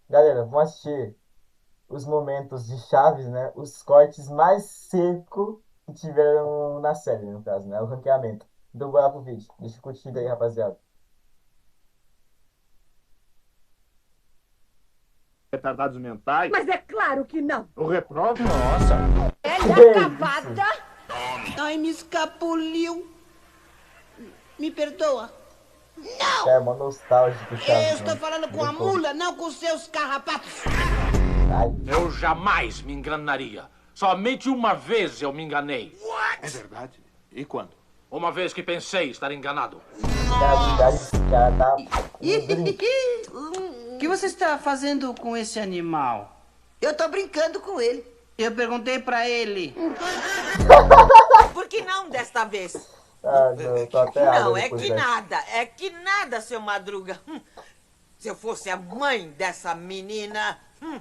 Galera, vamos assistir os momentos de Chaves, né? Os cortes mais secos que tiveram na série, no caso, né? O ranqueamento. Então, bora pro vídeo. Deixa curtido aí, rapaziada. Retardados mentais? Mas é claro que não. O reprova? Que Velha isso? acabada. Ai, me escapuliu. Me perdoa. É mó nostálgico, Eu Chaves, estou mano. falando com Bem a pouco. mula, não com seus carrapatos. Ai, Eu jamais me enganaria. Somente uma vez eu me enganei. É verdade. E quando? Uma vez que pensei estar enganado. cara, a idade desse cara tá um brinco. O que você está fazendo com esse animal? Eu tô brincando com ele. Eu perguntei pra ele. Por que não desta vez? Ah, não, tô até água Não, depois dessa. é que nada, seu Madruga. Se eu fosse a mãe dessa menina,